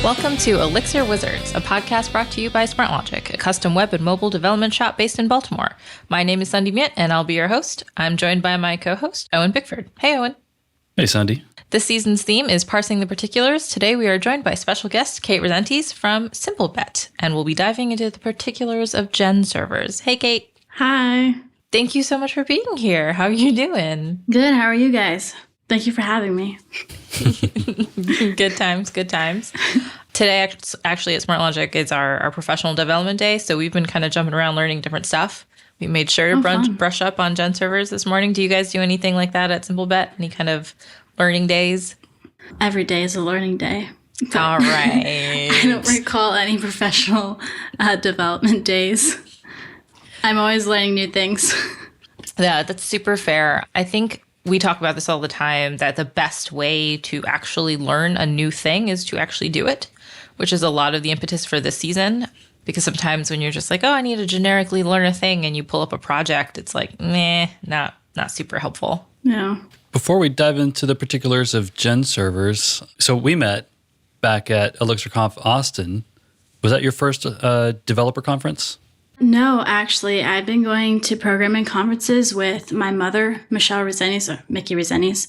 Welcome to Elixir Wizards, a podcast brought to you by SmartLogic, a custom web and mobile development shop based in Baltimore. My name is Sandy Miet, and I'll be your host. I'm joined by my co-host, Owen Bickford. Hey, Owen. Hey, Sandy. This season's theme is Parsing the Particulars. Today we are joined by special guest Kate Rezentes from Simplebet, and we'll be diving into the particulars of GenServers. Hey, Kate. Hi. Thank you so much for being here. How are you doing? Good. How are you guys? Thank you for having me. Good times, good times. Today, actually, at SmartLogic, is our professional development day, so we've been kind of jumping around learning different stuff. We made sure to brush up on GenServers this morning. Do you guys do anything like that at Simplebet? Any kind of learning days? Every day is a learning day. All right. I don't recall any professional development days. I'm always learning new things. Yeah, that's super fair. I think we talk about this all the time, that the best way to actually learn a new thing is to actually do it, which is a lot of the impetus for this season. Because sometimes when you're just like, oh, I need to generically learn a thing, and you pull up a project, it's like, not super helpful. Yeah. Before we dive into the particulars of GenServers, so we met back at ElixirConf Austin. Was that your first developer conference? No, actually, I've been going to programming conferences with my mother, Michelle Rezentes, or Mickey Rezentes,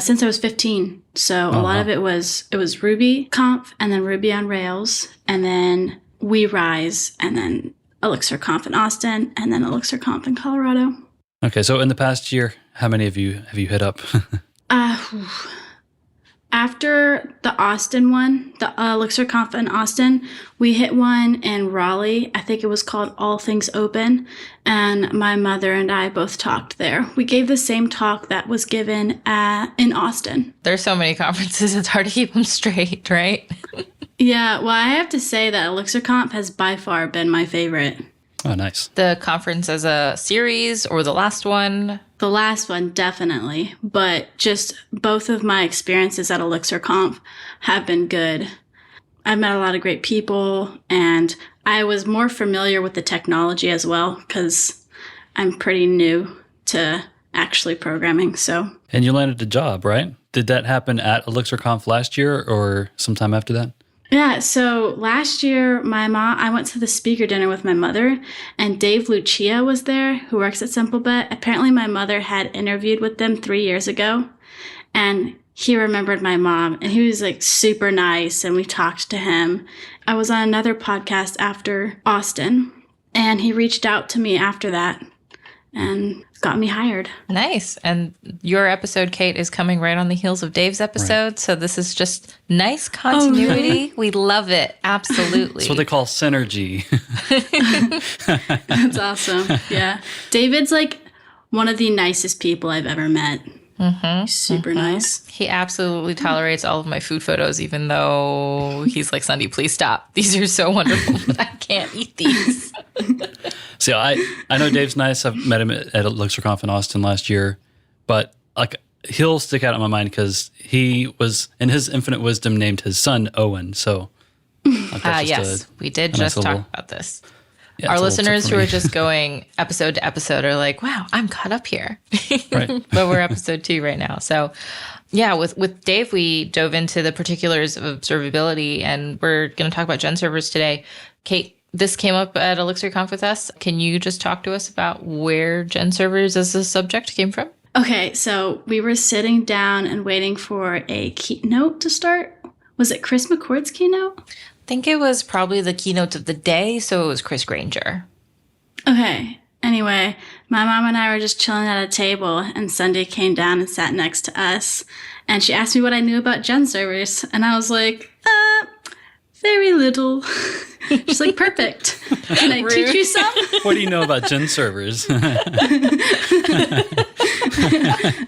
since I was 15. So a lot of it was RubyConf, and then Ruby on Rails, and then We Rise, and then ElixirConf in Austin, and then ElixirConf in Colorado. Okay, so in the past year, how many have you hit up? After the Austin one, the ElixirConf in Austin, we hit one in Raleigh. I think it was called All Things Open, and my mother and I both talked there. We gave the same talk that was given in Austin. There's so many conferences, it's hard to keep them straight, right? Yeah, well, I have to say that ElixirConf has by far been my favorite. Oh, nice. The conference as a series or the last one? The last one, definitely. But just both of my experiences at ElixirConf have been good. I've met a lot of great people, and I was more familiar with the technology as well, because I'm pretty new to actually programming, so. And you landed a job, right? Did that happen at ElixirConf last year or sometime after that? Yeah, so last year, I went to the speaker dinner with my mother, and Dave Lucia was there, who works at Simplebet. Apparently, my mother had interviewed with them 3 years ago, and he remembered my mom, and he was like super nice, and we talked to him. I was on another podcast after Austin, and he reached out to me after that and got me hired. Nice. And your episode, Kate, is coming right on the heels of Dave's episode. Right. So this is just nice continuity. Oh, really? We love it. Absolutely. That's what they call synergy. That's awesome. Yeah. David's like one of the nicest people I've ever met. Mm-hmm. He's super nice. He absolutely tolerates all of my food photos, even though he's like, Sunday, please stop. These are so wonderful, but I can't eat these. See, I know Dave's nice. I've met him at ElixirConf in Austin last year, but like he'll stick out in my mind because he was, in his infinite wisdom, named his son Owen. So, yes, we did just nice talk about this. Yeah, our listeners who are just going episode to episode are like, wow, I'm caught up here. Right. But we're episode 2 right now. So yeah, with Dave, we dove into the particulars of observability, and we're going to talk about GenServers today. Kate, this came up at ElixirConf with us. Can you just talk to us about where GenServers as a subject came from? Okay, so we were sitting down and waiting for a keynote to start. Was it Chris McCord's keynote? I think it was probably the keynote of the day, so it was Chris Granger. Okay. Anyway, my mom and I were just chilling at a table, and Sunday came down and sat next to us, and she asked me what I knew about GenServers, and I was like, very little. She's like, perfect. Can I teach you some? What do you know about GenServers?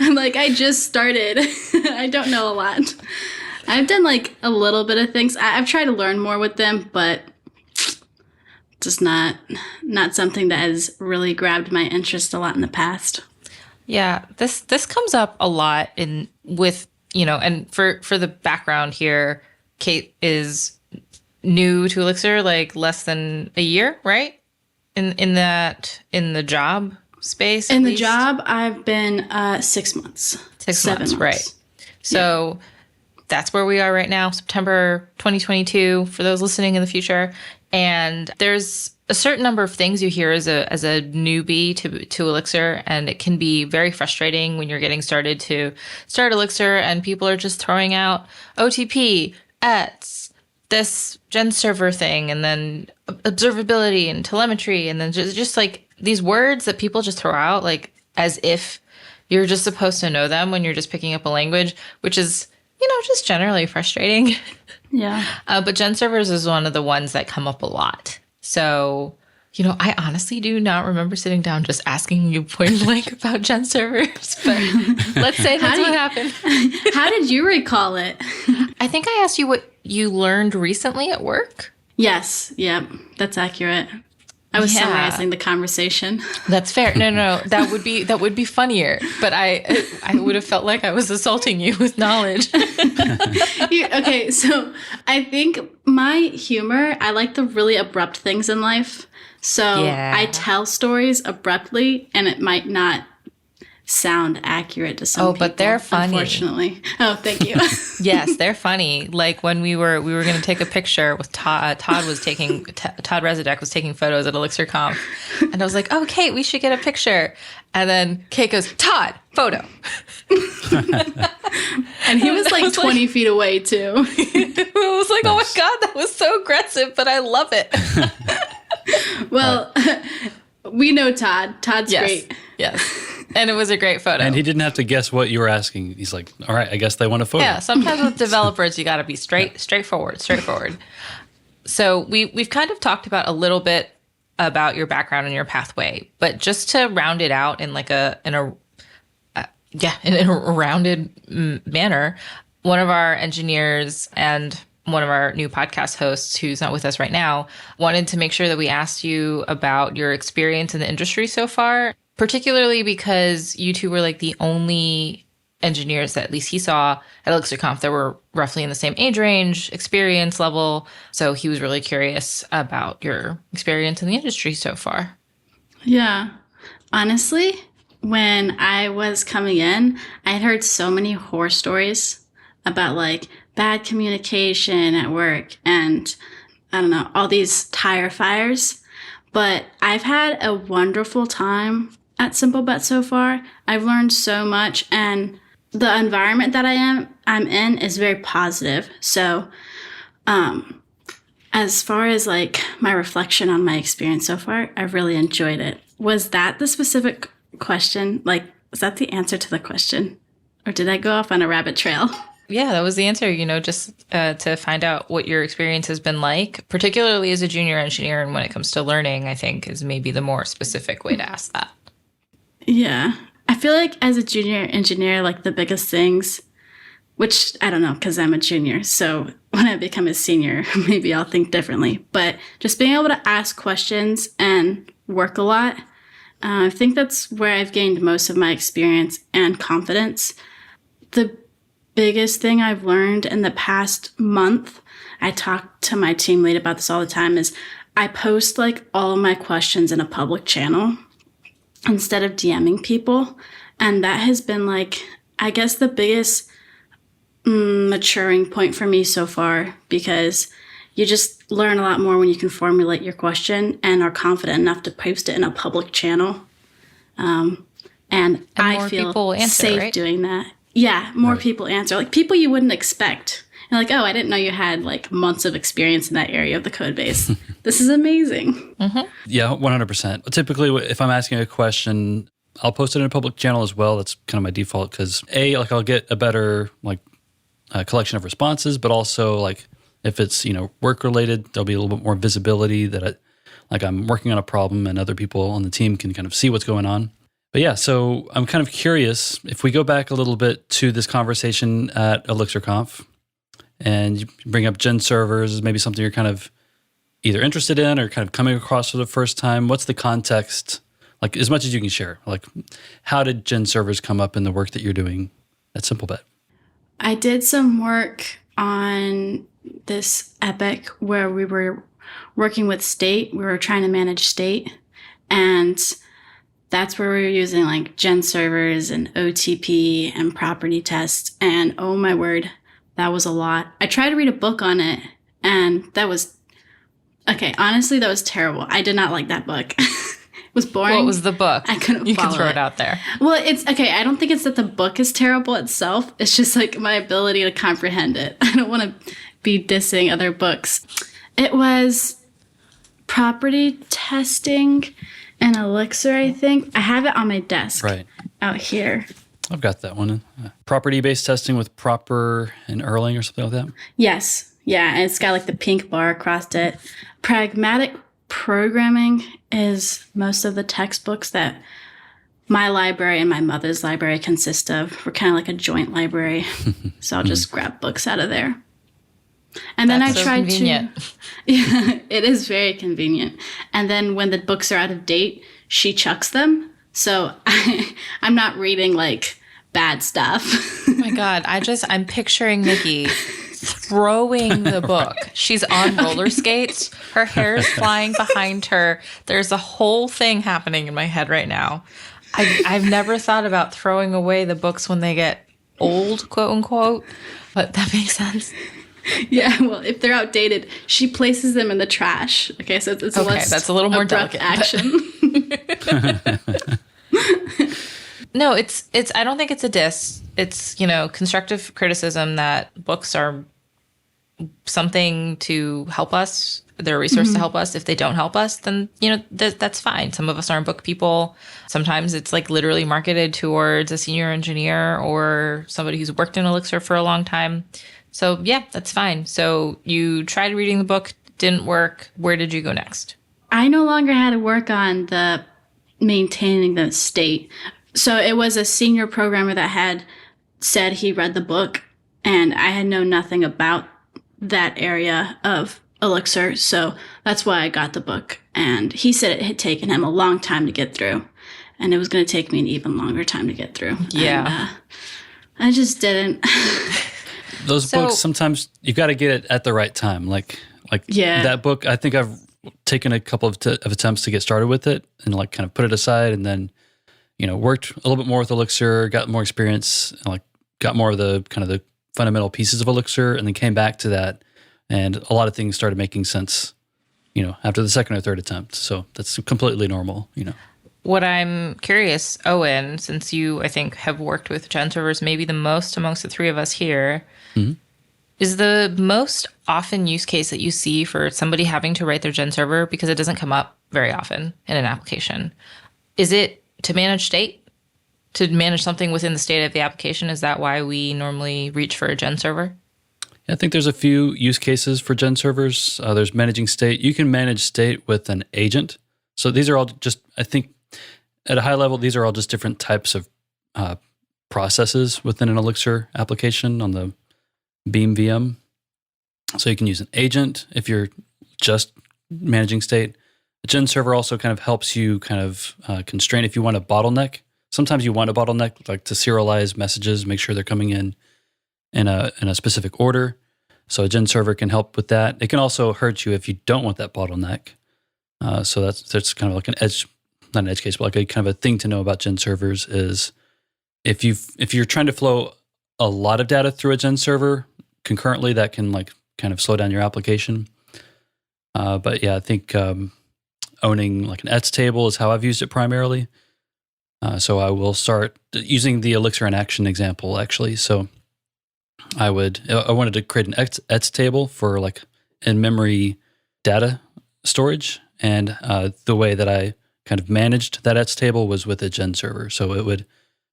I'm like, I just started. I don't know a lot. I've done like a little bit of things. I've tried to learn more with them, but just not something that has really grabbed my interest a lot in the past. Yeah, this comes up a lot with and for the background here, Kate is new to Elixir, like less than a year, right? In the job space. In the job, I've been 6 months. 7 months, right? So. that's where we are right now, September 2022, for those listening in the future. And there's a certain number of things you hear as a newbie to Elixir, and it can be very frustrating when you're getting started to start Elixir and people are just throwing out OTP, ETS, this GenServer thing, and then observability and telemetry, and then just like these words that people just throw out like as if you're just supposed to know them when you're just picking up a language, which is, just generally frustrating. Yeah. But GenServers is one of the ones that come up a lot. So, I honestly do not remember sitting down just asking you point blank about GenServers, but let's say that's what happened. How did you recall it? I think I asked you what you learned recently at work. Yes. Yep. That's accurate. I was summarizing the conversation. That's fair. No. That would be funnier. But I would have felt like I was assaulting you with knowledge. Okay, so I think my humor, I like the really abrupt things in life. So I tell stories abruptly, and it might not sound accurate to some people. But they're funny. Unfortunately. Oh, thank you. Yes, they're funny. Like when we were going to take a picture with Todd. Todd Rezentes was taking photos at ElixirConf, and I was like, "Oh, Kate, we should get a picture." And then Kate goes, "Todd, photo." And he was like 20 feet away too. I was like, "Oh my God, that was so aggressive," but I love it. Well, we know Todd. Todd's great. Yes. And it was a great photo. And he didn't have to guess what you were asking. He's like, all right, I guess they want a photo. Yeah, sometimes with developers, you got to be straightforward. So we've kind of talked about a little bit about your background and your pathway, but just to round it out in a rounded manner, one of our engineers and one of our new podcast hosts, who's not with us right now, wanted to make sure that we asked you about your experience in the industry so far, particularly because you two were like the only engineers that at least he saw at ElixirConf that were roughly in the same age range, experience level. So he was really curious about your experience in the industry so far. Yeah. Honestly, when I was coming in, I had heard so many horror stories about like bad communication at work and I don't know, all these tire fires. But I've had a wonderful time at Simplebet so far. I've learned so much, and the environment that I'm in is very positive. So, as far as like my reflection on my experience so far, I've really enjoyed it. Was that the specific question? Like, was that the answer to the question? Or did I go off on a rabbit trail? Yeah, that was the answer, just to find out what your experience has been like, particularly as a junior engineer. And when it comes to learning, I think is maybe the more specific way to ask that. Yeah. I feel like as a junior engineer, like the biggest things, which I don't know, because I'm a junior. So when I become a senior, maybe I'll think differently. But just being able to ask questions and work a lot, I think that's where I've gained most of my experience and confidence. The biggest thing I've learned in the past month, I talk to my team lead about this all the time, is I post like all of my questions in a public channel instead of DMing people. And that has been like, I guess the biggest maturing point for me so far, because you just learn a lot more when you can formulate your question and are confident enough to post it in a public channel. And I feel safe doing that. Yeah, more people answer. Like people you wouldn't expect. And like, oh, I didn't know you had like months of experience in that area of the code base. This is amazing. Mm-hmm. Yeah, 100%. Typically, if I'm asking a question, I'll post it in a public channel as well. That's kind of my default because I'll get a better collection of responses, but also like if it's work related, there'll be a little bit more visibility that I'm working on a problem and other people on the team can kind of see what's going on. But yeah, so I'm kind of curious if we go back a little bit to this conversation at ElixirConf and you bring up GenServers as maybe something you're kind of either interested in or kind of coming across for the first time. What's the context? Like as much as you can share. Like how did GenServers come up in the work that you're doing at Simplebet? I did some work on this epic where we were working with state. We were trying to manage state, and that's where we were using like GenServers and OTP and property tests. And oh my word, that was a lot. I tried to read a book on it, and that was, okay, honestly, that was terrible. I did not like that book. It was boring. What was the book? I couldn't You follow can throw it out there. Well, it's, okay, I don't think it's that the book is terrible itself. It's just like my ability to comprehend it. I don't want to be dissing other books. It was property testing and Elixir, I think. I have it on my desk. Right. Out here. I've got that one. Property-based testing with Proper and Erlang or something like that? Yes. Yeah, and it's got like the pink bar across it. Pragmatic programming is most of the textbooks that my library and my mother's library consist of. We're kind of like a joint library. So I'll just grab books out of there. And then That's I so tried convenient. to. Yeah, it is very convenient. And then when the books are out of date, she chucks them. So I'm not reading like bad stuff. Oh my God. I'm picturing Nikki throwing the book. She's on roller skates. Her hair is flying behind her. There's a whole thing happening in my head right now. I've never thought about throwing away the books when they get old, quote unquote, but that makes sense. Yeah, well, if they're outdated, she places them in the trash. Okay, so it's Okay, that's a little more abrupt delicate, action. No, it's I don't think it's a diss. It's, constructive criticism that books are something to help us. They're a resource to help us. If they don't help us, then, that's fine. Some of us aren't book people. Sometimes it's like literally marketed towards a senior engineer or somebody who's worked in Elixir for a long time. So yeah, that's fine. So you tried reading the book, didn't work. Where did you go next? I no longer had to work on the maintaining the state. So it was a senior programmer that had said he read the book, and I had known nothing about that area of Elixir. So that's why I got the book. And he said it had taken him a long time to get through, and it was going to take me an even longer time to get through. Yeah. And, I just didn't. Those books, sometimes you got to get it at the right time. Like Yeah. that book, I think I've taken a couple of attempts to get started with it and like kind of put it aside, and then, worked a little bit more with Elixir, got more experience, and like got more of the kind of the fundamental pieces of Elixir, and then came back to that. And a lot of things started making sense, after the second or third attempt. So that's completely normal, What I'm curious, Owen, since you, I think, have worked with GenServers maybe the most amongst the three of us here, is the most often use case that you see for somebody having to write their GenServer, because it doesn't come up very often in an application, is it to manage state? To manage something within the state of the application? Is that why we normally reach for a GenServer? I think there's a few use cases for GenServers. There's managing state. You can manage state with an agent. So these are all just, I think, at a high level, these are all just different types of processes within an Elixir application on the Beam VM. So you can use an agent if you're just managing state. A GenServer also kind of helps you kind of constrain if you want a bottleneck. Sometimes you want a bottleneck, like to serialize messages, make sure they're coming in a specific order. So a GenServer can help with that. It can also hurt you if you don't want that bottleneck. So that's kind of like an edge, not an edge case, but like a kind of a thing to know about GenServers is if you're trying to flow a lot of data through a GenServer concurrently, that can like kind of slow down your application. But yeah, I think owning like an ETS table is how I've used it primarily. So I will start using the Elixir in action example actually. So I wanted to create an ETS table for like in-memory data storage. And the way that I kind of managed that ETS table was with a GenServer. So it would,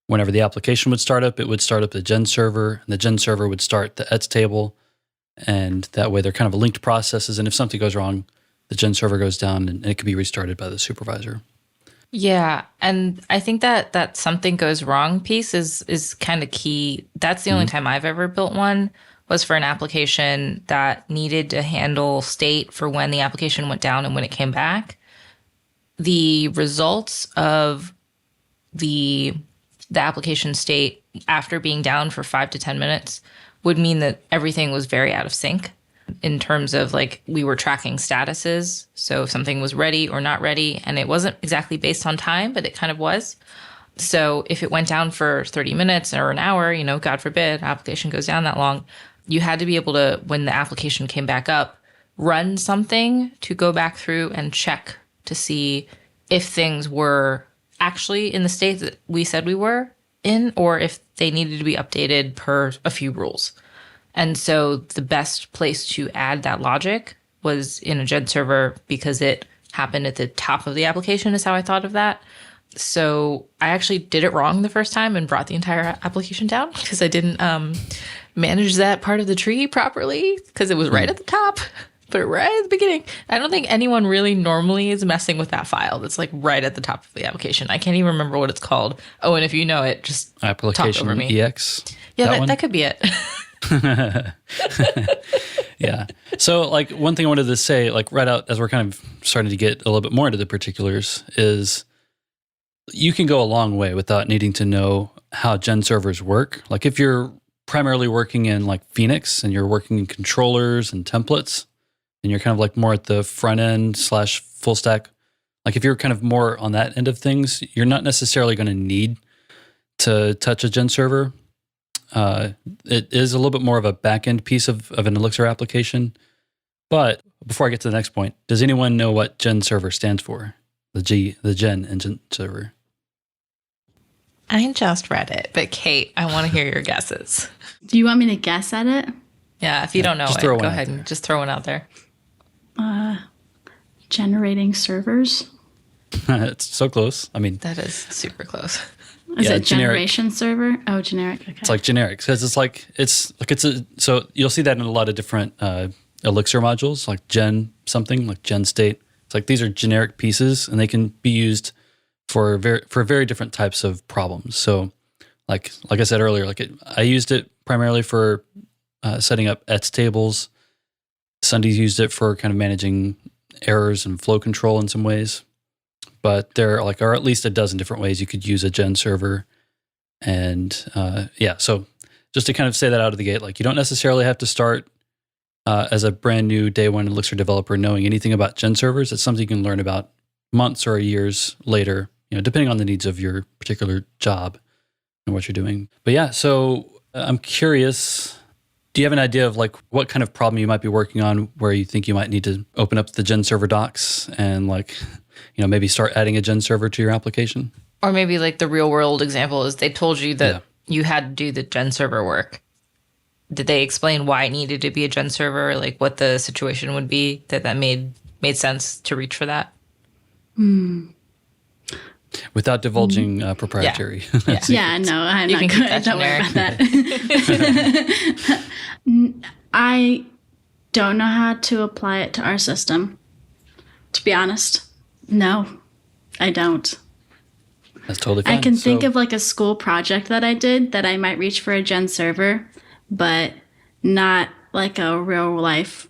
whenever the application would start up, it would start up the GenServer, and the GenServer would start the ETS table. And that way they're kind of linked processes. And if something goes wrong, the GenServer goes down and it can be restarted by the supervisor. Yeah, and I think that something goes wrong piece is kind of key. That's the only time I've ever built one was for an application that needed to handle state for when the application went down and when it came back. The results of the application state after being down for 5 to 10 minutes would mean that everything was very out of sync in terms of like we were tracking statuses. So if something was ready or not ready, and it wasn't exactly based on time, but it kind of was. So if it went down for 30 minutes or an hour, God forbid, application goes down that long, you had to be able to, when the application came back up, run something to go back through and check to see if things were actually in the state that we said we were in, or if they needed to be updated per a few rules. And so the best place to add that logic was in a GenServer because it happened at the top of the application is how I thought of that. So I actually did it wrong the first time and brought the entire application down because I didn't manage that part of the tree properly because it was right at the top, but right at the beginning. I don't think anyone really normally is messing with that file that's like right at the top of the application. I can't even remember what it's called. Oh, and if you know it, just application talk over me. EX. Yeah, that could be it. Yeah. So like one thing I wanted to say, like right out as we're kind of starting to get a little bit more into the particulars is you can go a long way without needing to know how GenServers work. Like if you're primarily working in like Phoenix and you're working in controllers and templates and you're kind of like more at the front end / full stack, like if you're kind of more on that end of things, you're not necessarily going to need to touch a GenServer. It is a little bit more of a back-end piece of an Elixir application. But before I get to the next point, does anyone know what GenServer stands for? The Gen in GenServer. I just read it, but Kate, I want to hear your guesses. Do you want me to guess at it? Yeah, if you don't know it, go ahead and just throw one out there. Generating servers. It's so close. I mean, that is super close. Is it generation server? Oh, generic. Okay. It's like generic because so you'll see that in a lot of different Elixir modules, like Gen something, like Gen state. It's like these are generic pieces, and they can be used for very different types of problems. So, like I said earlier, I used it primarily for setting up ETS tables. Sundays used it for kind of managing errors and flow control in some ways. But there are at least a dozen different ways you could use a GenServer. And so just to kind of say that out of the gate, like you don't necessarily have to start as a brand new day one Elixir developer knowing anything about GenServers. It's something you can learn about months or years later, depending on the needs of your particular job and what you're doing. But yeah, so I'm curious, do you have an idea of like what kind of problem you might be working on where you think you might need to open up the GenServer docs and maybe start adding a GenServer to your application? Or maybe like the real world example is they told you that you had to do the GenServer work. Did they explain why it needed to be a GenServer, like what the situation would be that made sense to reach for that? Without divulging proprietary. Yeah, no, I'm not going to don't worry about that. I don't know how to apply it to our system, to be honest. No, I don't. That's totally fine. I can think of like a school project that I did that I might reach for a GenServer, but not like a real life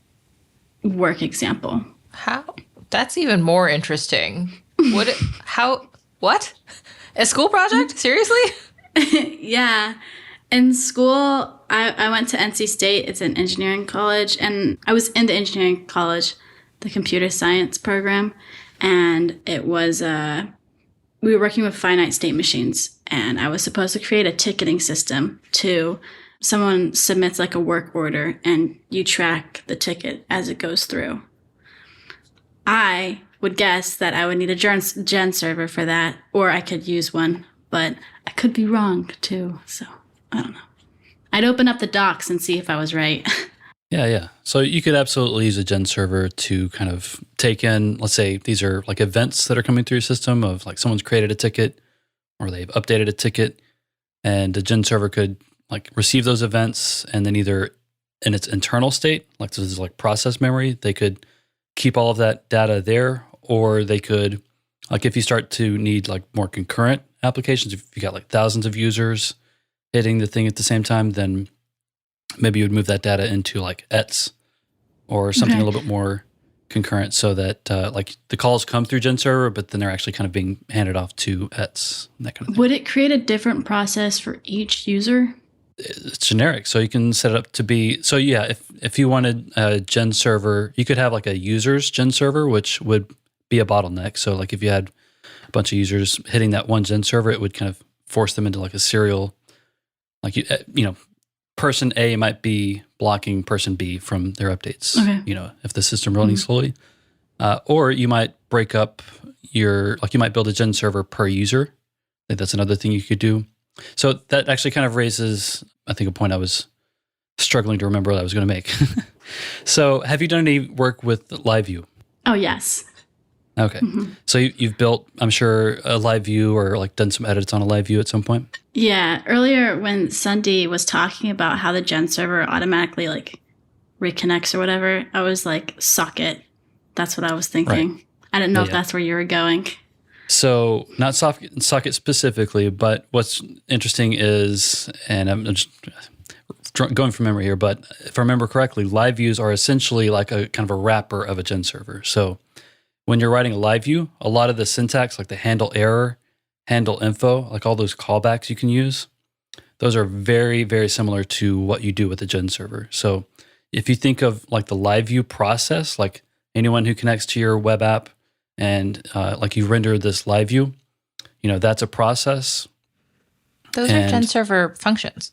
work example. How? That's even more interesting. What? A school project? Seriously? Yeah. In school, I went to NC State. It's an engineering college, and I was in the engineering college, the computer science program. And it was, we were working with finite state machines, and I was supposed to create a ticketing system to someone submits like a work order and you track the ticket as it goes through. I would guess that I would need a GenServer for that, or I could use one, but I could be wrong too. So I don't know. I'd open up the docs and see if I was right. Yeah. So you could absolutely use a GenServer to kind of take in, let's say these are like events that are coming through your system of like someone's created a ticket or they've updated a ticket, and the GenServer could like receive those events and then either in its internal state, like this is like process memory, they could keep all of that data there, or they could, like if you start to need like more concurrent applications, if you got like thousands of users hitting the thing at the same time, then maybe you would move that data into like ETS or something a little bit more concurrent so that like the calls come through GenServer, but then they're actually kind of being handed off to ETS, that kind of thing. Would it create a different process for each user? It's generic. So you can set it up to be, so yeah, if you wanted a GenServer, you could have like a user's GenServer, which would be a bottleneck. So like if you had a bunch of users hitting that one GenServer, it would kind of force them into like a serial, like, person A might be blocking person B from their updates. Okay. If the system running slowly, or you might break up you might build a gen server per user. I think that's another thing you could do. So that actually kind of raises, I think, a point I was struggling to remember what I was going to make. So have you done any work with LiveView? Oh, yes. Okay. So you've built, I'm sure, a LiveView or like done some edits on a LiveView at some point? Yeah. Earlier when Sunday was talking about how the gen server automatically like reconnects or whatever, I was like, socket. That's what I was thinking. Right. I didn't know if that's where you were going. So not socket specifically, but what's interesting is, and I'm just going from memory here, but if I remember correctly, live views are essentially like a kind of a wrapper of a gen server. So when you're writing a live view, a lot of the syntax, like the handle error, handle info, like all those callbacks you can use, those are very, very similar to what you do with a gen server. So if you think of like the live view process, like anyone who connects to your web app and like you render this live view, that's a process. Those are gen server functions.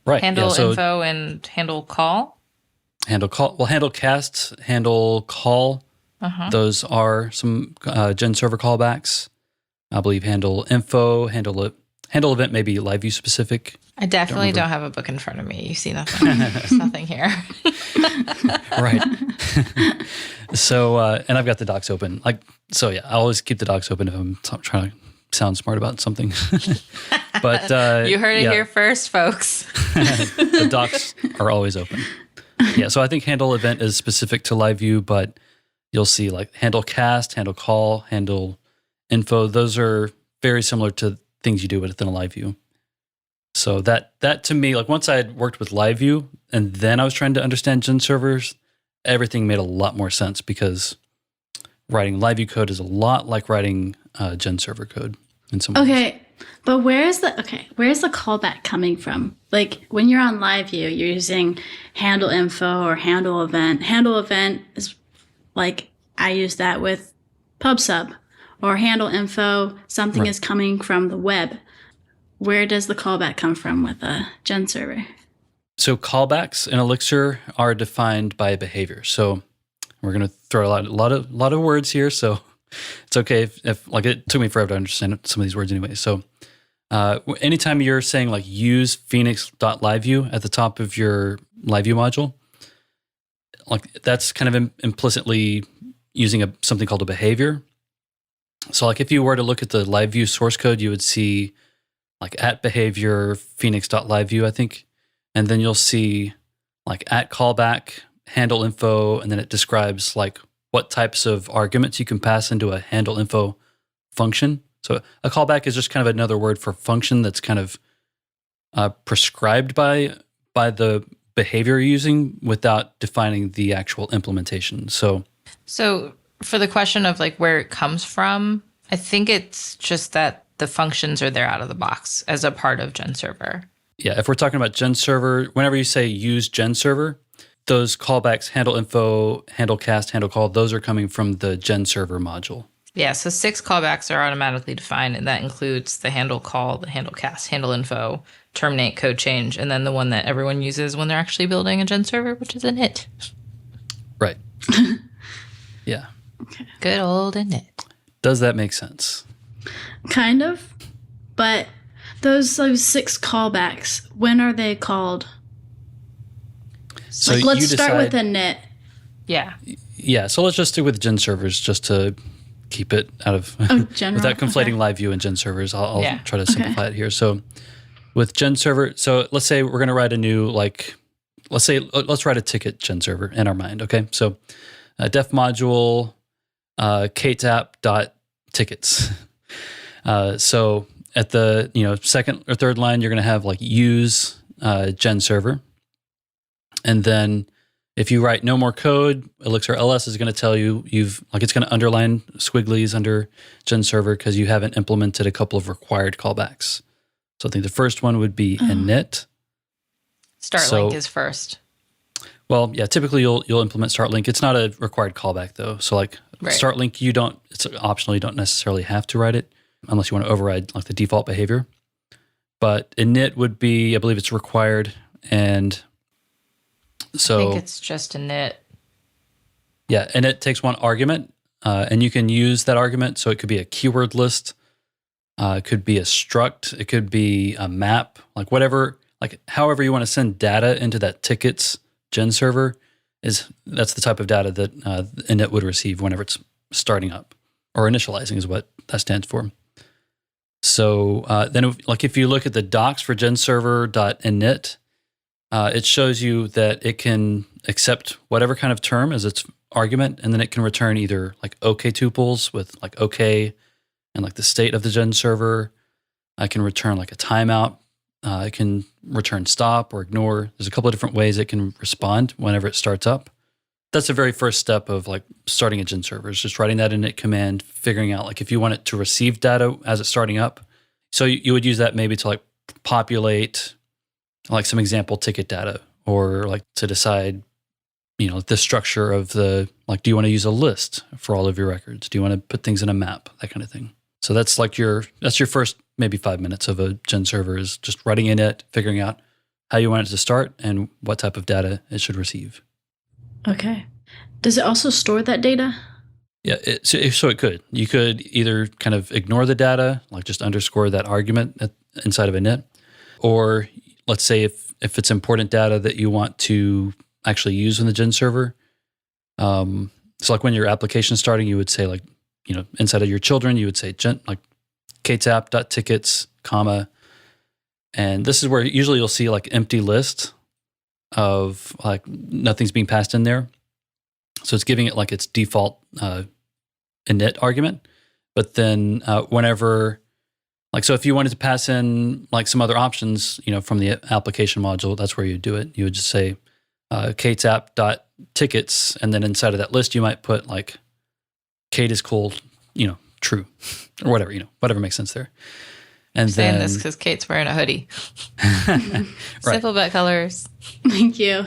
Right. Handle info and handle call. Handle call. Well, handle cast, handle call. Those are some gen server callbacks. I believe handle info, handle event may be live view specific. I definitely don't have a book in front of me. You see nothing. There's nothing here. Right. So, and I've got the docs open. I always keep the docs open if I'm trying to sound smart about something. But you heard it here first, folks. The docs are always open. Yeah, so I think handle event is specific to live view, but you'll see like handle cast, handle call, handle info. Those are very similar to things you do within a live view. So that to me, like once I had worked with live view and then I was trying to understand gen servers, everything made a lot more sense because writing live view code is a lot like writing gen server code in some ways. Okay, but where's the callback coming from? Like when you're on live view, you're using handle info or handle event. Handle event is like I use that with PubSub or handle info. Something is coming from the web. Where does the callback come from with a gen server? So callbacks in Elixir are defined by behavior. So we're going to throw a lot of words here. So it's okay if like it took me forever to understand some of these words anyway. So anytime you're saying like use phoenix.liveview at the top of your LiveView module, like that's kind of implicitly using something called a behavior. So like if you were to look at the LiveView source code, you would see like at behavior phoenix.liveview, I think. And then you'll see like at callback, handle info, and then it describes like what types of arguments you can pass into a handle info function. So a callback is just kind of another word for function that's kind of prescribed by the behavior you're using without defining the actual implementation. So for the question of like where it comes from, I think it's just that the functions are there out of the box as a part of GenServer. Yeah, if we're talking about GenServer, whenever you say use GenServer, those callbacks, handle info, handle cast, handle call, those are coming from the GenServer module. Yeah, so 6 callbacks are automatically defined, and that includes the handle call, the handle cast, handle info, terminate, code change, and then the one that everyone uses when they're actually building a GenServer, which is init. Right. Yeah. Okay. Good old init. Does that make sense? Kind of, but those 6 callbacks, when are they called? So like, let's start with init. Yeah. Yeah, so let's just stick with GenServers just to keep it out of without conflating LiveView and GenServers. I'll try to simplify it here. So with GenServer, so let's say we're going to write a new let's write a ticket GenServer in our mind. Okay, so def module Kate's app dot tickets. So at the second or third line, you're going to have like use GenServer, and then if you write no more code, Elixir LS is going to tell you it's going to underline squigglies under GenServer because you haven't implemented a couple of required callbacks. So I think the first one would be init. Start link is first. Well, yeah, typically you'll implement start link. It's not a required callback though. So like start link, it's optional. You don't necessarily have to write it unless you want to override like the default behavior. But init would be, I believe it's required, and So I think it's just a init. Yeah, and it takes one argument, and you can use that argument. So it could be a keyword list, it could be a struct, it could be a map, like whatever, like however you want to send data into that tickets GenServer that's the type of data that init would receive whenever it's starting up, or initializing is what that stands for. So then, if you look at the docs for GenServer.init, it shows you that it can accept whatever kind of term as its argument, and then it can return either like OK tuples with like OK and like the state of the GenServer. I can return like a timeout. It can return stop or ignore. There's a couple of different ways it can respond whenever it starts up. That's the very first step of like starting a GenServer, is just writing that init command, figuring out like if you want it to receive data as it's starting up. So you would use that maybe to like populate like some example ticket data, or like to decide, the structure of the, like, do you want to use a list for all of your records? Do you want to put things in a map? That kind of thing. So that's like your first maybe 5 minutes of a GenServer, is just writing init, figuring out how you want it to start and what type of data it should receive. Okay. Does it also store that data? Yeah, so it could. You could either kind of ignore the data, like just underscore that argument inside of init, or let's say if it's important data that you want to actually use in the GenServer. So like when your application is starting, you would say like, inside of your children, you would say like Kate's app.tickets, comma. And this is where usually you'll see like empty list of like nothing's being passed in there. So it's giving it like its default init argument. But then whenever, like, so if you wanted to pass in like some other options, from the application module, that's where you do it. You would just say Kate's app.tickets, and then inside of that list, you might put like Kate is cool, true, or whatever, whatever makes sense there. And I'm saying then, this because Kate's wearing a hoodie. right. Simplebet colors. Thank you.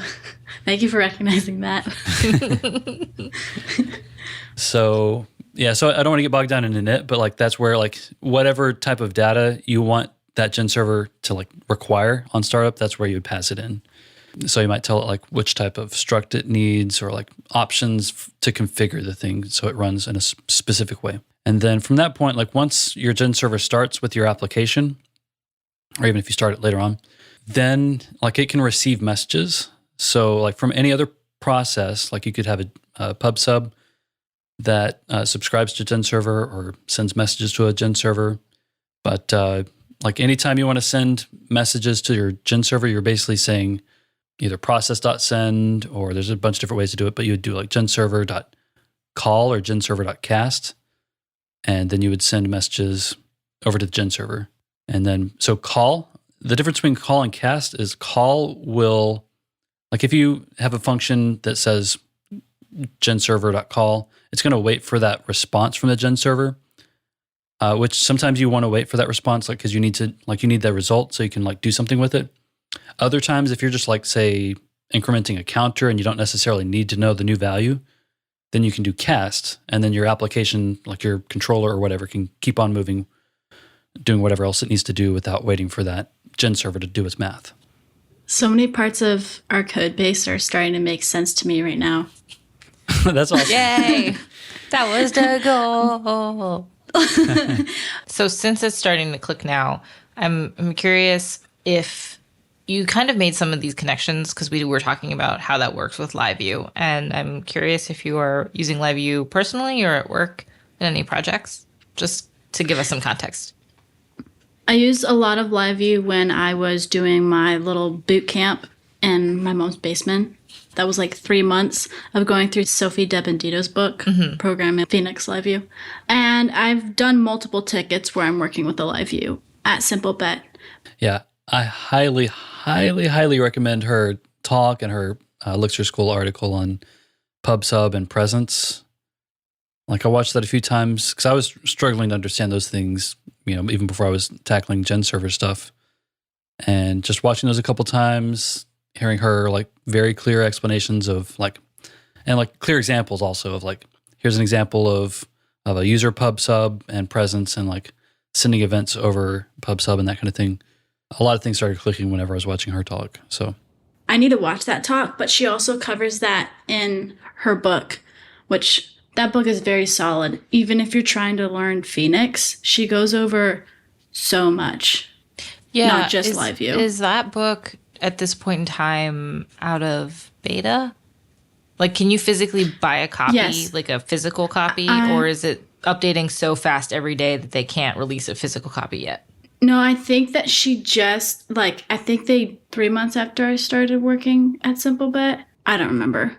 Thank you for recognizing that. So yeah, so I don't want to get bogged down in init, but like that's where like whatever type of data you want that GenServer to like require on startup, that's where you would pass it in. So you might tell it like which type of struct it needs, or like options to configure the thing so it runs in a specific way. And then from that point, like once your GenServer starts with your application, or even if you start it later on, then like it can receive messages. So like from any other process, like you could have a pub sub that subscribes to GenServer or sends messages to a GenServer. But like anytime you want to send messages to your GenServer, you're basically saying either process.send, or there's a bunch of different ways to do it, but you would do like GenServer.call or GenServer.cast, and then you would send messages over to the GenServer. And then, so call, the difference between call and cast is call will, like if you have a function that says GenServer.call, it's going to wait for that response from the GenServer, which sometimes you want to wait for that response, like because you need the result so you can like do something with it. Other times, if you're just like, say, incrementing a counter and you don't necessarily need to know the new value, then you can do cast, and then your application, like your controller or whatever, can keep on moving, doing whatever else it needs to do without waiting for that GenServer to do its math. So many parts of our code base are starting to make sense to me right now. That's awesome. Yay! That was the goal. So since it's starting to click now, I'm curious if you kind of made some of these connections, because we were talking about how that works with LiveView. And I'm curious if you are using LiveView personally or at work in any projects, just to give us some context. I used a lot of LiveView when I was doing my little boot camp in my mom's basement. That was like 3 months of going through Sophie Dependito's book, Programming Phoenix LiveView. And I've done multiple tickets where I'm working with the LiveView at Simplebet. Yeah, I highly, highly, highly recommend her talk and her Elixir School article on PubSub and presence. Like I watched that a few times because I was struggling to understand those things, even before I was tackling GenServer stuff. And just watching those a couple times, hearing her like very clear explanations of like, and like clear examples also of like, here's an example of a user PubSub and presence, and like sending events over PubSub and that kind of thing. A lot of things started clicking whenever I was watching her talk. So I need to watch that talk, but she also covers that in her book, which that book is very solid. Even if you're trying to learn Phoenix, she goes over so much. Yeah. Not just live view. Is that book at this point in time out of beta? Like, can you physically buy a copy, Yes. like a physical copy, or is it updating so fast every day that they can't release a physical copy yet? No, I think that she just, I think 3 months after I started working at Simplebet, I don't remember.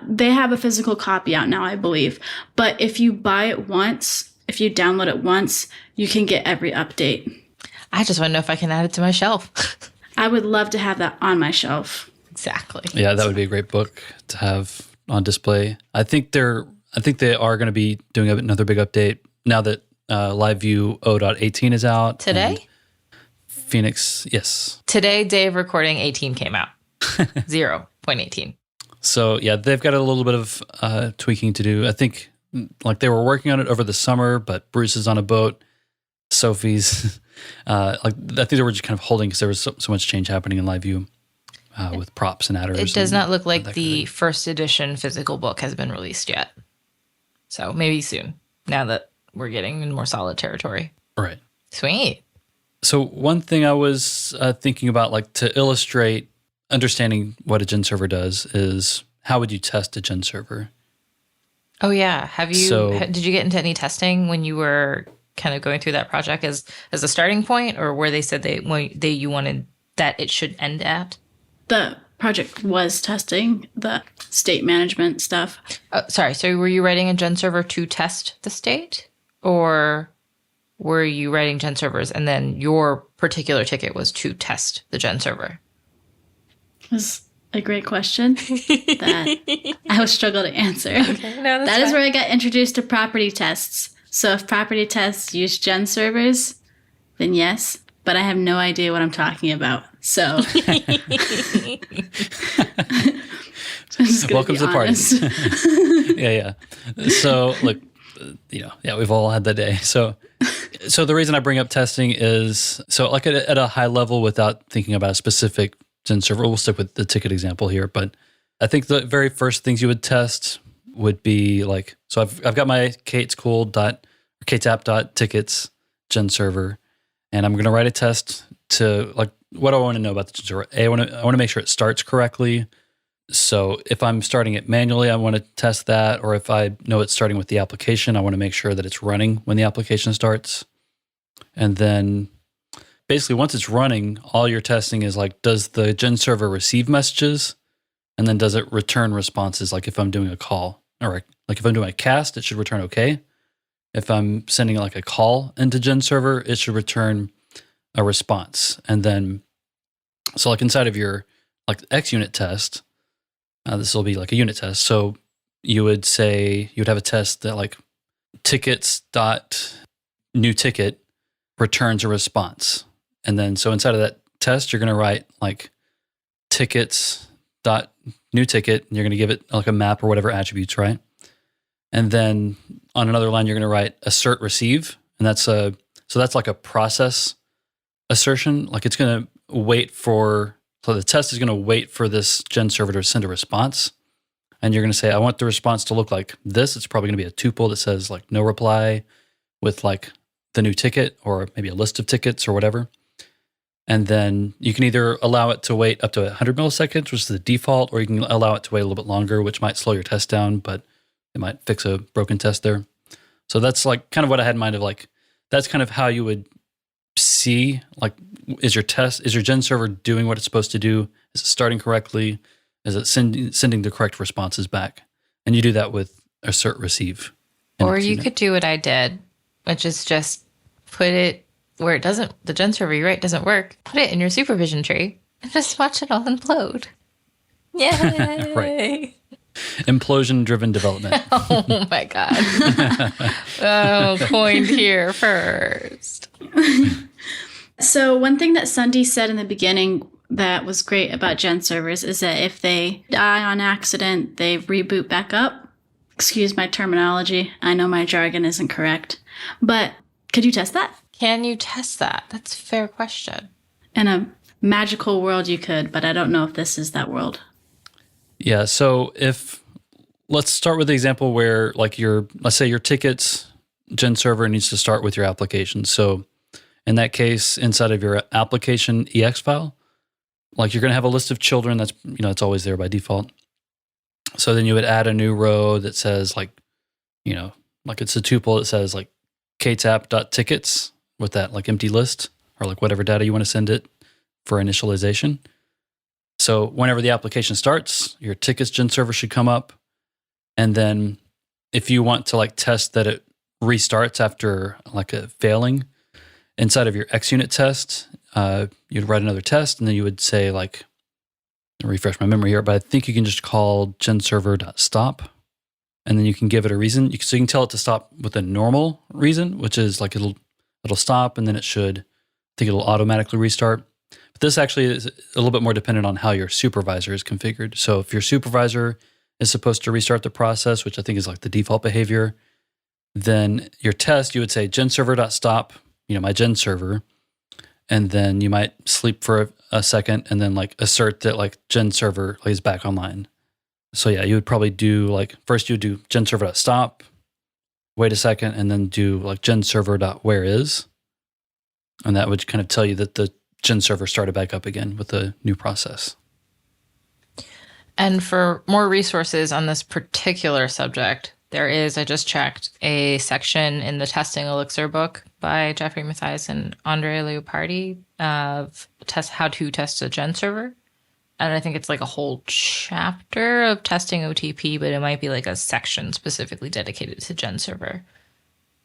They have a physical copy out now, I believe. But if you buy it once, if you download it once, you can get every update. I just want to know if I can add it to my shelf. I would love to have that on my shelf. Exactly. Yeah, that would be a great book to have on display. I think they are going to be doing another big update now that LiveView 0.18 is out. Today? Phoenix, yes. Today, day of recording, 18 came out. 0.18. So yeah, they've got a little bit of tweaking to do. I think they were working on it over the summer, but Bruce is on a boat. Sophie's, I think they were just kind of holding because there was so much change happening in LiveView with props and adders. It does not look like the first edition physical book has been released yet. So maybe soon, now that we're getting in more solid territory. Right. Sweet. So one thing I was thinking about, to illustrate understanding what a GenServer does, is how would you test a GenServer? Oh yeah. Did you get into any testing when you were kind of going through that project as a starting point, or where they said you wanted that it should end at? The project was testing the state management stuff. Sorry. So were you writing a GenServer to test the state, or were you writing GenServers and then your particular ticket was to test the GenServer? Was a great question that I would struggle to answer. Okay, no, that is where I got introduced to property tests. So if property tests use GenServers, then yes, but I have no idea what I'm talking about. So welcome to the party. Yeah. So look, we've all had that day. So the reason I bring up testing is at a high level, without thinking about a specific GenServer, we'll stick with the ticket example here. But I think the very first things you would test would be I've got my katesapp.tickets GenServer, and I'm going to write a test to what do I want to know about the GenServer? I want to make sure it starts correctly. So if I'm starting it manually, I want to test that. Or if I know it's starting with the application, I want to make sure that it's running when the application starts. And then basically once it's running, all you're testing is does the GenServer receive messages? And then does it return responses? If I'm doing a call, or if I'm doing a cast, it should return okay. If I'm sending a call into GenServer, it should return a response. And then, so inside of your X unit test, this will be a unit test. So you would have a test that tickets dot new ticket returns a response. And then, so inside of that test, you're going to write tickets dot new ticket, and you're going to give it a map or whatever attributes, right? And then on another line, you're going to write assert receive. And that's a process assertion. It's going to wait for, so the test is going to wait for this GenServer to send a response. And you're going to say, I want the response to look like this. It's probably going to be a tuple that says no reply with the new ticket, or maybe a list of tickets or whatever. And then you can either allow it to wait up to 100 milliseconds, which is the default, or you can allow it to wait a little bit longer, which might slow your test down, but it might fix a broken test there. So that's kind of what I had in mind of that's kind of how you would see, is your GenServer doing what it's supposed to do? Is it starting correctly? Is it sending the correct responses back? And you do that with assert receive. Or you could do what I did, which is just put it where it doesn't, the GenServer you write doesn't work. Put it in your supervision tree and just watch it all implode. Yay! Right. Implosion-driven development. Oh my God. Coined here first. So one thing that Sundie said in the beginning that was great about GenServers is that if they die on accident, they reboot back up. Excuse my terminology. I know my jargon isn't correct. But could you test that? Can you test that? That's a fair question. In a magical world you could, but I don't know if this is that world. Yeah, so let's start with the example where like let's say your tickets GenServer needs to start with your application. So in that case, inside of your application EX file, like you're going to have a list of children that's, it's always there by default. So then you would add a new row that says like it's a tuple that says like Kate's app.tickets with that like empty list or like whatever data you want to send it for initialization. So whenever the application starts, your tickets GenServer should come up. And then if you want to like test that it restarts after like a failing inside of your XUnit test, you'd write another test and then you would say like, refresh my memory here, but I think you can just call GenServer.stop and then you can give it a reason. So you can tell it to stop with a normal reason, which is like it'll stop and then I think it'll automatically restart. But this actually is a little bit more dependent on how your supervisor is configured. So if your supervisor is supposed to restart the process, which I think is like the default behavior, then your test, you would say GenServer.stop, my GenServer, and then you might sleep for a second and then like assert that like GenServer is back online. So yeah, you would probably do like, first you would do GenServer.stop, wait a second, and then do like GenServer.whereis. And that would kind of tell you that the GenServer started back up again with the new process. And for more resources on this particular subject, there is, I just checked, a section in the Testing Elixir book by Jeffrey Mathias and Andre Leopardi of how to test a GenServer. And I think it's like a whole chapter of testing OTP, but it might be like a section specifically dedicated to GenServer.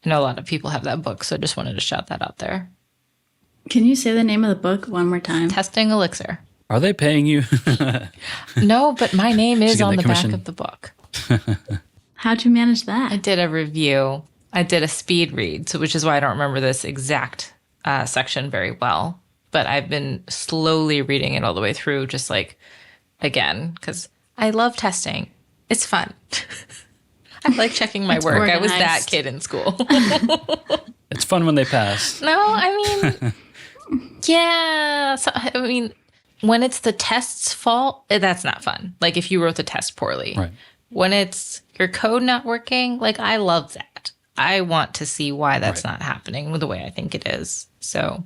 I know a lot of people have that book, so I just wanted to shout that out there. Can you say the name of the book one more time? Testing Elixir. Are they paying you? No, but my name is on the back of the book. How'd you manage that? I did a review. I did a speed read, which is why I don't remember this exact section very well. But I've been slowly reading it all the way through, just like, again, because I love testing. It's fun. I like checking my work. Organized. I was that kid in school. It's fun when they pass. No, I mean, yeah. So, I mean, when it's the test's fault, that's not fun. Like if you wrote the test poorly. Right. When it's your code not working, like I love that. I want to see why that's not happening the way I think it is. So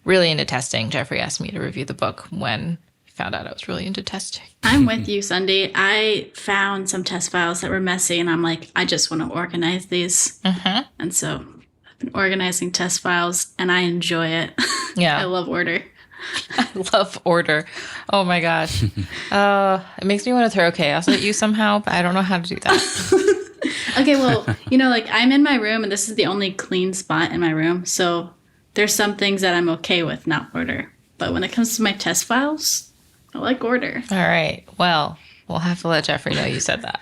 really into testing. Jeffrey asked me to review the book when he found out I was really into testing. I'm with you, Sunday. I found some test files that were messy and I'm like, I just want to organize these. Mm-hmm. And so I've been organizing test files and I enjoy it. Yeah. I love order. I love order. Oh my gosh. It makes me want to throw chaos at you somehow, but I don't know how to do that. Okay, well, like I'm in my room and this is the only clean spot in my room. So there's some things that I'm okay with not order. But when it comes to my test files, I like order. All right. Well, we'll have to let Jeffrey know you said that.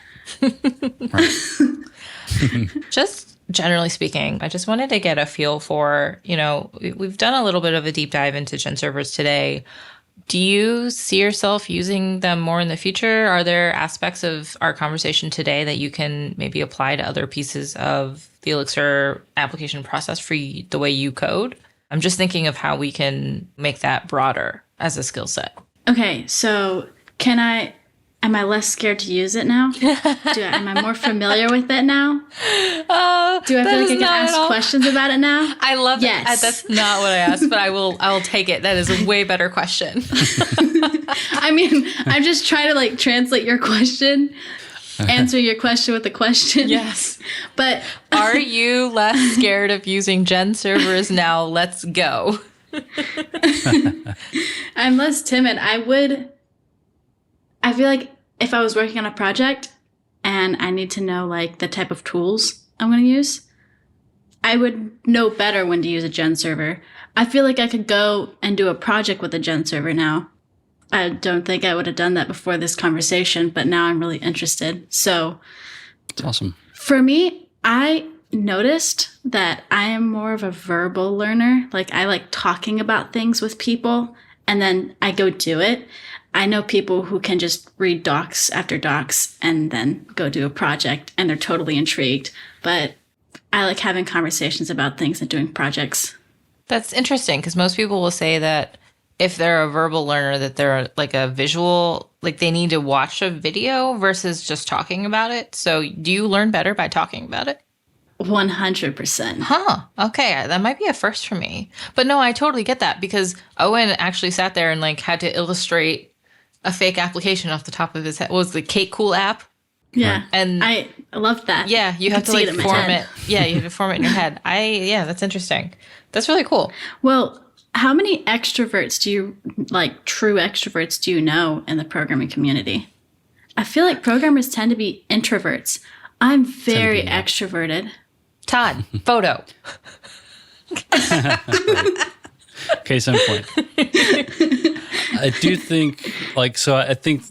Just generally speaking, I just wanted to get a feel for, we've done a little bit of a deep dive into GenServers today. Do you see yourself using them more in the future? Are there aspects of our conversation today that you can maybe apply to other pieces of the Elixir application process for the way you code? I'm just thinking of how we can make that broader as a skill set. Okay, so am I less scared to use it now? Am I more familiar with it now? Do I feel like I can ask questions about it now? I love yes. That. That's not what I asked, but I will take it. That is a way better question. I mean, I'm just trying to like translate your question, answer your question with a question. Yes. But are you less scared of using GenServers now? Let's go. I'm less timid. I feel like if I was working on a project and I need to know like the type of tools I'm going to use, I would know better when to use a GenServer. I feel like I could go and do a project with a GenServer now. I don't think I would have done that before this conversation, but now I'm really interested. So it's awesome. For me, I noticed that I am more of a verbal learner. Like I like talking about things with people and then I go do it. I know people who can just read docs after docs and then go do a project and they're totally intrigued. But I like having conversations about things and doing projects. That's interesting because most people will say that if they're a verbal learner, that they're like a visual, like they need to watch a video versus just talking about it. So do you learn better by talking about it? 100%. Huh. Okay. That might be a first for me. But no, I totally get that because Owen actually sat there and like had to illustrate a fake application off the top of his head. What was the Kate Cool app? Yeah. And I loved that. Yeah, you have to like form it. Yeah, you have to form it in your head. Yeah, that's interesting. That's really cool. Well, how many extroverts do you, like true extroverts, do you know in the programming community? I feel like programmers tend to be introverts. I'm very extroverted. Todd, photo. Case in point. I do think, I think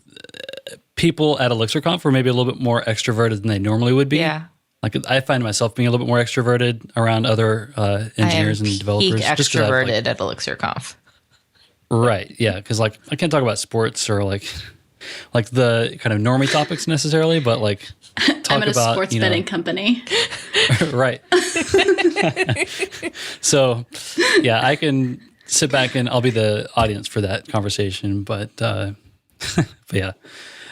people at ElixirConf were maybe a little bit more extroverted than they normally would be. Yeah. Like I find myself being a little bit more extroverted around other engineers and developers. Peak extroverted at ElixirConf. Right. Yeah. Because like I can't talk about sports or like the kind of normie topics necessarily, but like talk I'm at a about sports betting company. Right. So yeah, I can sit back and I'll be the audience for that conversation. But yeah,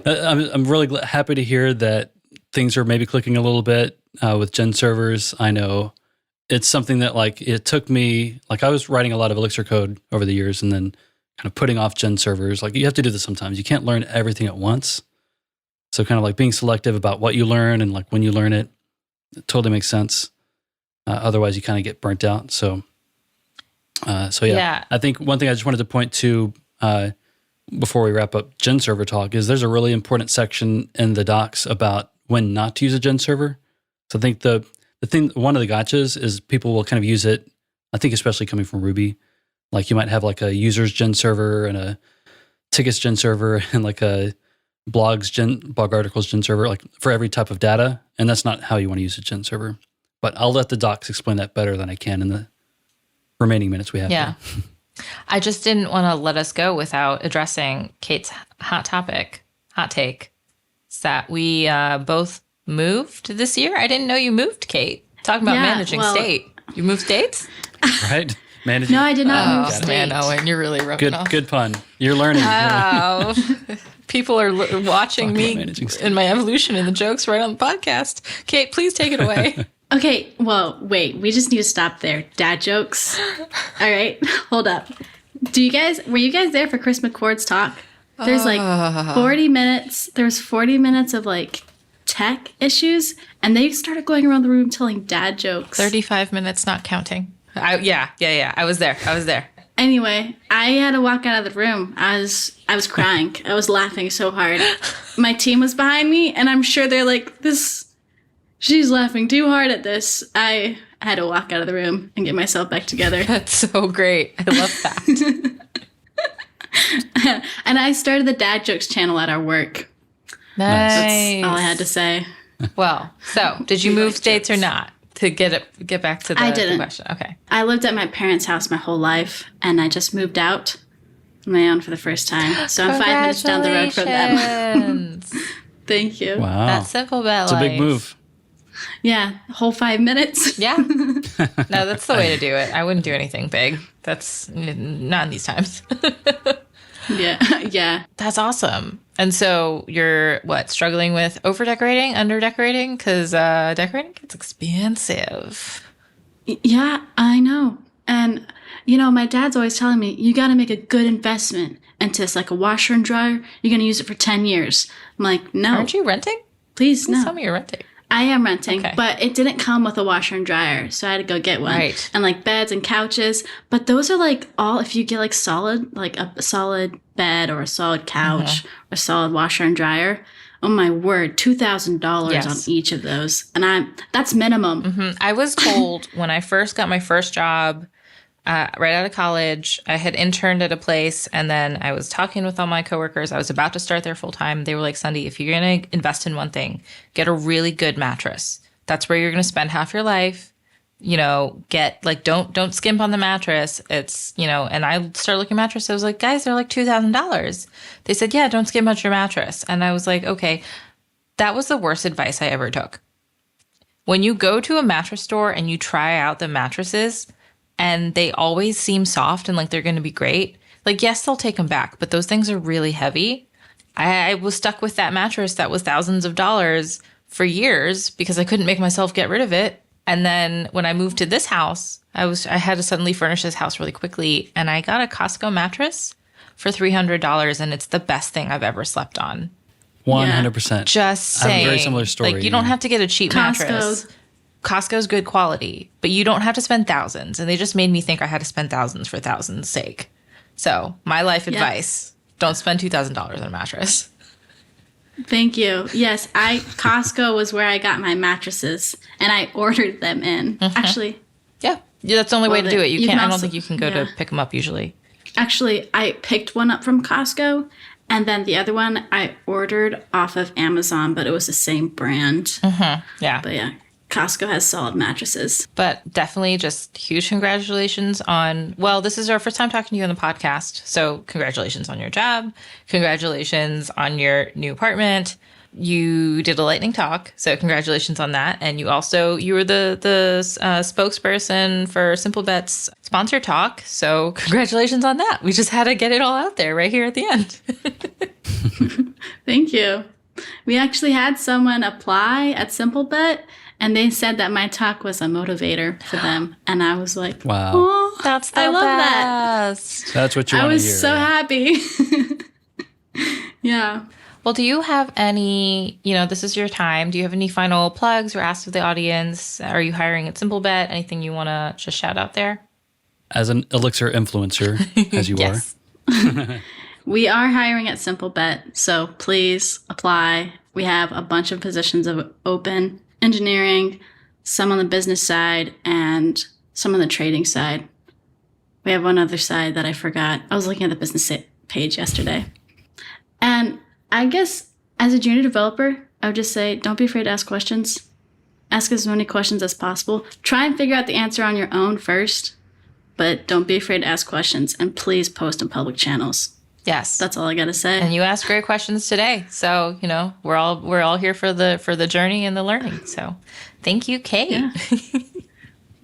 I'm really happy to hear that things are maybe clicking a little bit with GenServers. I know it's something that like it took me, like I was writing a lot of Elixir code over the years and then kind of putting off GenServers. Like you have to do this sometimes. You can't learn everything at once. So kind of like being selective about what you learn and like when you learn it, it totally makes sense. Otherwise you kind of get burnt out. So yeah. I think one thing I just wanted to point to before we wrap up GenServer talk is there's a really important section in the docs about when not to use a GenServer. So I think the thing, one of the gotchas is people will kind of use it, I think especially coming from Ruby. Like you might have like a user's GenServer and a tickets GenServer and like a blog articles GenServer, like for every type of data. And that's not how you want to use a GenServer. But I'll let the docs explain that better than I can in the remaining minutes we have. Yeah. I just didn't want to let us go without addressing Kate's hot take. Is that we both moved this year. I didn't know you moved, Kate. Talking about managing state. You moved states? Right. Managing. No, I did not move state. Man, Owen, you're really rubbing off. Good pun. You're learning. Oh, people are watching me in my evolution in the jokes right on the podcast. Kate, please take it away. Okay, well, wait. We just need to stop there. Dad jokes. All right, hold up. Were you guys there for Chris McCord's talk? There's like 40 minutes. There's 40 minutes of like tech issues, and they started going around the room telling dad jokes. 35 minutes, not counting. Yeah. I was there. Anyway, I had to walk out of the room. I was crying. I was laughing so hard. My team was behind me, and I'm sure they're like, she's laughing too hard at this. I had to walk out of the room and get myself back together. That's so great. I love that. And I started the Dad Jokes channel at our work. Nice. That's all I had to say. Well, so did you move states or not? To get back to the question. Okay. I lived at my parents' house my whole life, and I just moved out on my own for the first time. So I'm 5 minutes down the road from them. Thank you. Wow. That's Simplebet. It's a big move. Yeah, whole 5 minutes. Yeah. No, that's the way to do it. I wouldn't do anything big. That's not in these times. Yeah. That's awesome. And so you're struggling with over decorating, under decorating? Because decorating gets expensive. Yeah, I know. And, my dad's always telling me, you got to make a good investment into this, like a washer and dryer. You're going to use it for 10 years. I'm like, no. Aren't you renting? Please, no. Tell me you're renting. I am renting, okay. But it didn't come with a washer and dryer, so I had to go get one. Right. And like beds and couches, but those are like all, if you get like solid, like a solid bed or a solid couch or a solid washer and dryer, oh my word, $2,000 on each of those. And that's minimum. Mm-hmm. I was told when I first got my first job, right out of college, I had interned at a place, and then I was talking with all my coworkers. I was about to start there full time. They were like, Sunday, if you're going to invest in one thing, get a really good mattress. That's where you're going to spend half your life. Get like, don't skimp on the mattress. It's, and I started looking at mattresses. I was like, guys, they're like $2,000. They said, yeah, don't skimp on your mattress. And I was like, okay, that was the worst advice I ever took. When you go to a mattress store and you try out the mattresses, and they always seem soft and like they're going to be great. Like, yes, they'll take them back, but those things are really heavy. I was stuck with that mattress that was thousands of dollars for years because I couldn't make myself get rid of it. And then when I moved to this house, I had to suddenly furnish this house really quickly. And I got a Costco mattress for $300, and it's the best thing I've ever slept on. 100%. Just saying. I have a very similar story. Like, you don't have to get a cheap mattress. Costco's good quality, but you don't have to spend thousands. And they just made me think I had to spend thousands for thousands' sake. So my life advice, don't spend $2,000 on a mattress. Thank you. Yes, Costco was where I got my mattresses, and I ordered them in. Actually. Yeah, that's the only way to do it. You can't. I don't think you can go to pick them up usually. Actually, I picked one up from Costco, and then the other one I ordered off of Amazon, but it was the same brand. Yeah. But yeah, Costco has solid mattresses. But definitely just huge congratulations on, well, this is our first time talking to you on the podcast. So congratulations on your job. Congratulations on your new apartment. You did a lightning talk. So congratulations on that. And you were the spokesperson for Simplebet's sponsor talk. So congratulations on that. We just had to get it all out there right here at the end. Thank you. We actually had someone apply at Simplebet, and they said that my talk was a motivator for them. And I was like, wow. Oh, That's the I love best. that. That's what you want to hear. I was so happy. Yeah. Well, do you have any, this is your time. Do you have any final plugs or asks of the audience? Are you hiring at Simplebet? Anything you want to just shout out there? As an Elixir influencer, as you Yes. are. We are hiring at Simplebet, so please apply. We have a bunch of positions of open: engineering, some on the business side, and some on the trading side. We have one other side that I forgot. I was looking at the business page yesterday. And I guess as a junior developer, I would just say, don't be afraid to ask questions. Ask as many questions as possible. Try and figure out the answer on your own first, but don't be afraid to ask questions. And please post in public channels. Yes. That's all I got to say. And you asked great questions today. So, we're all here for the journey and the learning. So thank you, Kate. Yeah.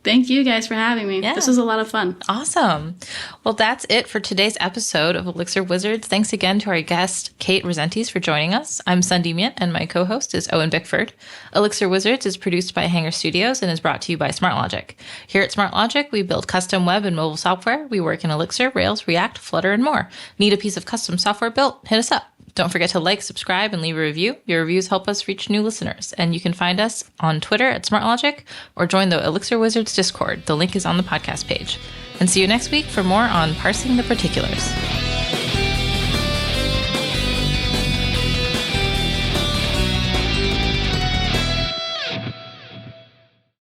Thank you guys for having me. Yeah. This was a lot of fun. Awesome. Well, that's it for today's episode of Elixir Wizards. Thanks again to our guest, Kate Rezentes, for joining us. I'm Sundee Myint, and my co-host is Owen Bickford. Elixir Wizards is produced by Hanger Studios and is brought to you by SmartLogic. Here at SmartLogic, we build custom web and mobile software. We work in Elixir, Rails, React, Flutter, and more. Need a piece of custom software built? Hit us up. Don't forget to like, subscribe, and leave a review. Your reviews help us reach new listeners. And you can find us on Twitter at SmartLogic or join the Elixir Wizards Discord. The link is on the podcast page. And see you next week for more on parsing the particulars.